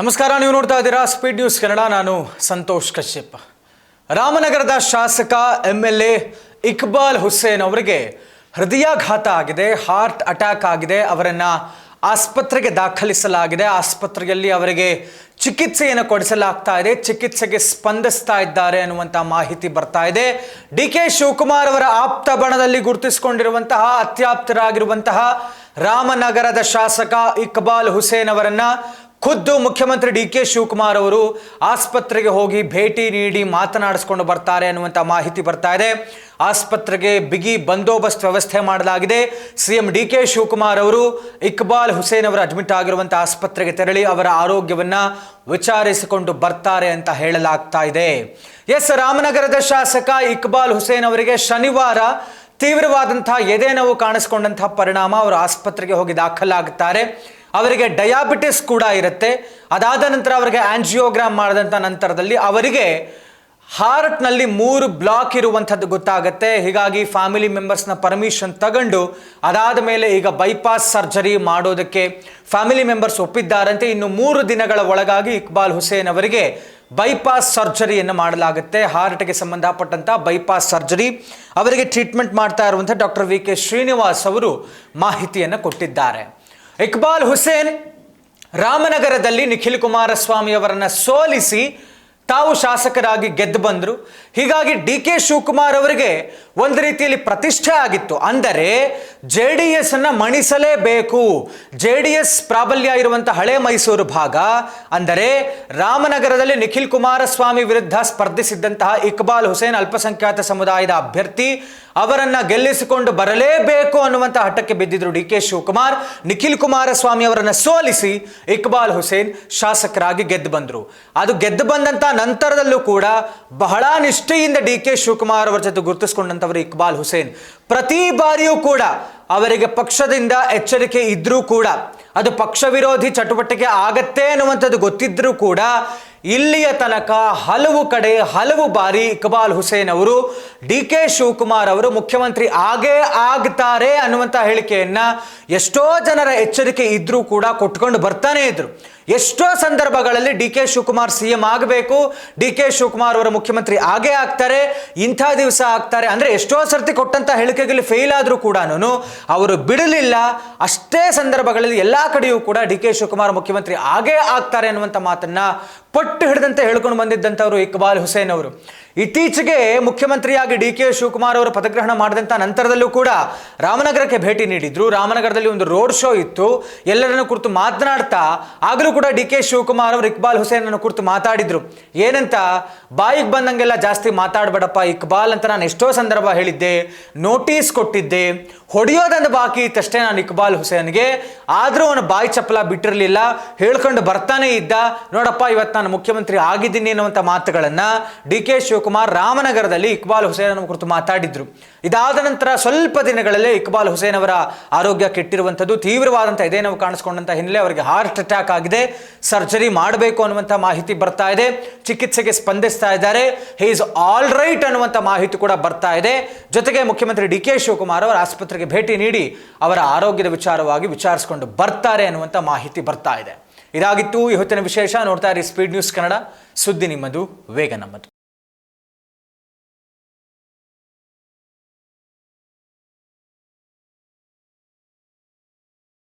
ನಮಸ್ಕಾರ, ನೀವು ನೋಡ್ತಾ ಇದ್ದೀರಾ ಸ್ಪೀಡ್ ನ್ಯೂಸ್ ಕನ್ನಡ. ನಾನು ಸಂತೋಷ್ ಕಶ್ಯಪ್. ರಾಮನಗರದ ಶಾಸಕ MLA ಇಕ್ಬಾಲ್ ಹುಸೇನ್ ಅವರಿಗೆ ಹೃದಯಾಘಾತ ಆಗಿದೆ, ಹಾರ್ಟ್ ಅಟ್ಯಾಕ್ ಆಗಿದೆ. ಅವರನ್ನು ಆಸ್ಪತ್ರೆಗೆ ದಾಖಲಿಸಲಾಗಿದೆ. ಆಸ್ಪತ್ರೆಯಲ್ಲಿ ಅವರಿಗೆ ಚಿಕಿತ್ಸೆಯನ್ನು ಕೊಡಿಸಲಾಗ್ತಾ ಇದೆ. ಚಿಕಿತ್ಸೆಗೆ ಸ್ಪಂದಿಸ್ತಾ ಇದ್ದಾರೆ ಅನ್ನುವಂಥ ಮಾಹಿತಿ ಬರ್ತಾ ಇದೆ. DK ಶಿವಕುಮಾರ್ ಅವರ ಆಪ್ತ ಬಣದಲ್ಲಿ ಗುರುತಿಸಿಕೊಂಡಿರುವಂತಹ ಅತ್ಯಾಪ್ತರಾಗಿರುವಂತಹ ರಾಮನಗರದ ಶಾಸಕ ಇಕ್ಬಾಲ್ ಹುಸೇನ್ ಅವರನ್ನ ಖುದ್ದು ಮುಖ್ಯಮಂತ್ರಿ DK ಶಿವಕುಮಾರ್ ಅವರು ಆಸ್ಪತ್ರೆಗೆ ಹೋಗಿ ಭೇಟಿ ನೀಡಿ ಮಾತನಾಡಿಸ್ಕೊಂಡು ಬರ್ತಾರೆ ಅನ್ನುವಂಥ ಮಾಹಿತಿ ಬರ್ತಾ ಇದೆ. ಆಸ್ಪತ್ರೆಗೆ ಬಿಗಿ ಬಂದೋಬಸ್ತ್ ವ್ಯವಸ್ಥೆ ಮಾಡಲಾಗಿದೆ. CM DK ಶಿವಕುಮಾರ್ ಅವರು ಇಕ್ಬಾಲ್ ಹುಸೇನ್ ಅವರು ಅಡ್ಮಿಟ್ ಆಗಿರುವಂಥ ಆಸ್ಪತ್ರೆಗೆ ತೆರಳಿ ಅವರ ಆರೋಗ್ಯವನ್ನು ವಿಚಾರಿಸಿಕೊಂಡು ಬರ್ತಾರೆ ಅಂತ ಹೇಳಲಾಗ್ತಾ ಇದೆ. ರಾಮನಗರದ ಶಾಸಕ ಇಕ್ಬಾಲ್ ಹುಸೇನ್ ಅವರಿಗೆ ಶನಿವಾರ ತೀವ್ರವಾದಂತಹ ಎದೆ ನೋವು ಕಾಣಿಸಿಕೊಂಡಂತಹ ಪರಿಣಾಮ ಅವರು ಆಸ್ಪತ್ರೆಗೆ ಹೋಗಿ ದಾಖಲಾಗುತ್ತಾರೆ. ಅವರಿಗೆ ಡಯಾಬಿಟಿಸ್ ಕೂಡ ಇರುತ್ತೆ. ಅದಾದ ನಂತರ ಅವರಿಗೆ ಆಂಜಿಯೋಗ್ರಾಮ್ ಮಾಡಿದಂಥ ನಂತರದಲ್ಲಿ ಅವರಿಗೆ ಹಾರ್ಟ್ನಲ್ಲಿ 3 ಬ್ಲಾಕ್ ಇರುವಂಥದ್ದು ಗೊತ್ತಾಗುತ್ತೆ. ಹೀಗಾಗಿ ಫ್ಯಾಮಿಲಿ ಮೆಂಬರ್ಸ್ನ ಪರ್ಮಿಷನ್ ತಗೊಂಡು ಅದಾದ ಮೇಲೆ ಈಗ ಬೈಪಾಸ್ ಸರ್ಜರಿ ಮಾಡೋದಕ್ಕೆ ಫ್ಯಾಮಿಲಿ ಮೆಂಬರ್ಸ್ ಒಪ್ಪಿದ್ದಾರಂತೆ. ಇನ್ನು 3 ದಿನಗಳ ಒಳಗಾಗಿ ಇಕ್ಬಾಲ್ ಹುಸೇನ್ ಅವರಿಗೆ ಬೈಪಾಸ್ ಸರ್ಜರಿಯನ್ನು ಮಾಡಲಾಗುತ್ತೆ. ಹಾರ್ಟ್ಗೆ ಸಂಬಂಧಪಟ್ಟಂಥ ಬೈಪಾಸ್ ಸರ್ಜರಿ ಅವರಿಗೆ ಟ್ರೀಟ್ಮೆಂಟ್ ಮಾಡ್ತಾ ಇರುವಂಥ ಡಾಕ್ಟರ್ VK ಶ್ರೀನಿವಾಸ್ ಅವರು ಮಾಹಿತಿಯನ್ನು ಕೊಟ್ಟಿದ್ದಾರೆ. ಇಕ್ಬಾಲ್ ಹುಸೇನ್ ರಾಮನಗರದಲ್ಲಿ ನಿಖಿಲ್ ಕುಮಾರಸ್ವಾಮಿ ಅವರನ್ನು ಸೋಲಿಸಿ ತಾವು ಶಾಸಕರಾಗಿ ಗೆದ್ದು ಬಂದರು. ಹೀಗಾಗಿ DK ಶಿವಕುಮಾರ್ ಅವರಿಗೆ ಒಂದು ರೀತಿಯಲ್ಲಿ ಪ್ರತಿಷ್ಠೆ ಆಗಿತ್ತು. ಅಂದರೆ JDS ಅನ್ನು ಮಣಿಸಲೇಬೇಕು. JDS ಪ್ರಾಬಲ್ಯ ಇರುವಂಥ ಹಳೆ ಮೈಸೂರು ಭಾಗ, ಅಂದರೆ ರಾಮನಗರದಲ್ಲಿ ನಿಖಿಲ್ ಕುಮಾರಸ್ವಾಮಿ ವಿರುದ್ಧ ಸ್ಪರ್ಧಿಸಿದ್ದಂತಹ ಇಕ್ಬಾಲ್ ಹುಸೇನ್ ಅಲ್ಪಸಂಖ್ಯಾತ ಸಮುದಾಯದ ಅಭ್ಯರ್ಥಿ, ಅವರನ್ನು ಗೆಲ್ಲಿಸಿಕೊಂಡು ಬರಲೇಬೇಕು ಅನ್ನುವಂಥ ಹಠಕ್ಕೆ ಬಿದ್ದಿದ್ರು DK ಶಿವಕುಮಾರ್. ನಿಖಿಲ್ ಕುಮಾರಸ್ವಾಮಿ ಅವರನ್ನು ಸೋಲಿಸಿ ಇಕ್ಬಾಲ್ ಹುಸೇನ್ ಶಾಸಕರಾಗಿ ಗೆದ್ದು ಬಂದರು. ಅದು ಗೆದ್ದು ಬಂದಂಥ ನಂತರದಲ್ಲೂ ಕೂಡ ಬಹಳ ನಿಷ್ಠೆಯಿಂದ DK ಶಿವಕುಮಾರ್ ಅವರ ಜೊತೆ ಗುರುತಿಸಿಕೊಂಡಂಥವರು ಇಕ್ಬಾಲ್ ಹುಸೇನ್ ಪ್ರತಿ ಬಾರಿಯೂ ಕೂಡ ಅವರಿಗೆ ಪಕ್ಷದಿಂದ ಎಚ್ಚರಿಕೆ ಇದ್ರೂ ಕೂಡ, ಅದು ಪಕ್ಷ ವಿರೋಧಿ ಚಟುವಟಿಕೆ ಆಗತ್ತೆ ಅನ್ನುವಂಥದ್ದು ಗೊತ್ತಿದ್ರೂ ಕೂಡ ಇಲ್ಲಿಯ ತನಕ ಹಲವು ಕಡೆ ಹಲವು ಬಾರಿ ಇಕ್ಬಾಲ್ ಹುಸೇನ್ ಅವರು DK ಶಿವಕುಮಾರ್ ಅವರು ಮುಖ್ಯಮಂತ್ರಿ ಆಗೇ ಆಗ್ತಾರೆ ಅನ್ನುವಂಥ ಹೇಳಿಕೆಯನ್ನ ಎಷ್ಟೋ ಜನರ ಎಚ್ಚರಿಕೆ ಇದ್ರೂ ಕೂಡ ಕೊಟ್ಕೊಂಡು ಬರ್ತಾನೆ ಇದ್ರು. ಎಷ್ಟೋ ಸಂದರ್ಭಗಳಲ್ಲಿ DK ಶಿವಕುಮಾರ್ CM ಆಗಬೇಕು, DK ಶಿವಕುಮಾರ್ ಅವರ ಮುಖ್ಯಮಂತ್ರಿ ಆಗೇ ಆಗ್ತಾರೆ, ಇಂಥ ದಿವಸ ಆಗ್ತಾರೆ ಅಂದರೆ ಎಷ್ಟೋ ಸರ್ತಿ ಕೊಟ್ಟಂಥ ಹೇಳಿಕೆಗಳಲ್ಲಿ ಫೇಲ್ ಆದರೂ ಕೂಡ ಅವರು ಬಿಡಲಿಲ್ಲ. ಅಷ್ಟೇ ಸಂದರ್ಭಗಳಲ್ಲಿ ಎಲ್ಲ ಕಡೆಯೂ ಕೂಡ DK ಶಿವಕುಮಾರ್ ಮುಖ್ಯಮಂತ್ರಿ ಆಗೇ ಆಗ್ತಾರೆ ಅನ್ನುವಂಥ ಮಾತನ್ನ ಪಟ್ಟು ಹಿಡಿದಂತೆ ಹೇಳ್ಕೊಂಡು ಬಂದಿದ್ದಂಥವರು ಇಕ್ಬಾಲ್ ಹುಸೇನ್ ಅವರು. ಇತ್ತೀಚೆಗೆ ಮುಖ್ಯಮಂತ್ರಿಯಾಗಿ DK ಶಿವಕುಮಾರ್ ಅವರು ಪದಗ್ರಹಣ ಮಾಡಿದಂಥ ನಂತರದಲ್ಲೂ ಕೂಡ ರಾಮನಗರಕ್ಕೆ ಭೇಟಿ ನೀಡಿದ್ರು. ರಾಮನಗರದಲ್ಲಿ ಒಂದು ರೋಡ್ ಶೋ ಇತ್ತು. ಎಲ್ಲರನ್ನು ಕುರಿತು ಮಾತನಾಡ್ತಾ ಆಗಲೂ ಕೂಡ DK ಶಿವಕುಮಾರ್ ಅವರು ಇಕ್ಬಾಲ್ ಹುಸೇನ್ ಅನ್ನು ಕುರಿತು ಮಾತಾಡಿದ್ರು. ಏನಂತ, ಬಾಯಿಗೆ ಬಂದಂಗೆಲ್ಲ ಜಾಸ್ತಿ ಮಾತಾಡಬೇಡಪ್ಪ ಇಕ್ಬಾಲ್ ಅಂತ ನಾನು ಎಷ್ಟೋ ಸಂದರ್ಭ ಹೇಳಿದ್ದೆ, ನೋಟಿಸ್ ಕೊಟ್ಟಿದ್ದೆ, ಹೊಡೆಯೋದೊಂದು ಬಾಕಿ ಇತ್ತಷ್ಟೇ ನಾನು ಇಕ್ಬಾಲ್ ಹುಸೇನ್ಗೆ. ಆದರೂ ಅವನು ಬಾಯಿ ಚಪ್ಪಲ ಬಿಟ್ಟಿರಲಿಲ್ಲ, ಹೇಳ್ಕೊಂಡು ಬರ್ತಾನೆ ಇದ್ದ. ನೋಡಪ್ಪ ಇವತ್ತು ನಾನು ಮುಖ್ಯಮಂತ್ರಿ ಆಗಿದ್ದೀನಿ ಅನ್ನುವಂಥ ಮಾತುಗಳನ್ನು DK ಶಿವಕುಮಾರ್ ರಾಮನಗರದಲ್ಲಿ ಇಕ್ಬಾಲ್ ಹುಸೇನ್ ಕುರಿತು ಮಾತಾಡಿದ್ರು. ಇದಾದ ನಂತರ ಸ್ವಲ್ಪ ದಿನಗಳಲ್ಲೇ ಇಕ್ಬಾಲ್ ಹುಸೇನ್ ಅವರ ಆರೋಗ್ಯ ಕೆಟ್ಟಿರುವಂಥದ್ದು, ತೀವ್ರವಾದಂಥ ಎದೆ ನೋವು ಕಾಣಿಸ್ಕೊಂಡಂಥ ಹಿನ್ನೆಲೆ ಅವರಿಗೆ ಹಾರ್ಟ್ ಅಟ್ಯಾಕ್ ಆಗಿದೆ, ಸರ್ಜರಿ ಮಾಡಬೇಕು ಅನ್ನುವಂಥ ಮಾಹಿತಿ ಬರ್ತಾ ಇದೆ. ಚಿಕಿತ್ಸೆಗೆ ಸ್ಪಂದಿಸ್ತಾ ಇದ್ದಾರೆ. ಹಿ ಈಸ್ ಆಲ್ ರೈಟ್ ಅನ್ನುವಂಥ ಮಾಹಿತಿ ಕೂಡ ಬರ್ತಾ ಇದೆ. ಜೊತೆಗೆ ಮುಖ್ಯಮಂತ್ರಿ DK ಶಿವಕುಮಾರ್ ಅವರ ಆಸ್ಪತ್ರೆಗೆ ಭೇಟಿ ನೀಡಿ ಅವರ ಆರೋಗ್ಯದ ವಿಚಾರವಾಗಿ ವಿಚಾರಿಸಿಕೊಂಡು ಬರ್ತಾರೆ ಅನ್ನುವಂಥ ಮಾಹಿತಿ ಬರ್ತಾ ಇದೆ. ಇದಾಗಿತ್ತು ಇವತ್ತಿನ ವಿಶೇಷ. ನೋಡ್ತಾ ಇರಿ ಸ್ಪೀಡ್ ನ್ಯೂಸ್ ಕನ್ನಡ. ಸುದ್ದಿ ನಿಮ್ಮದು, ವೇಗ ನಮ್ಮದು.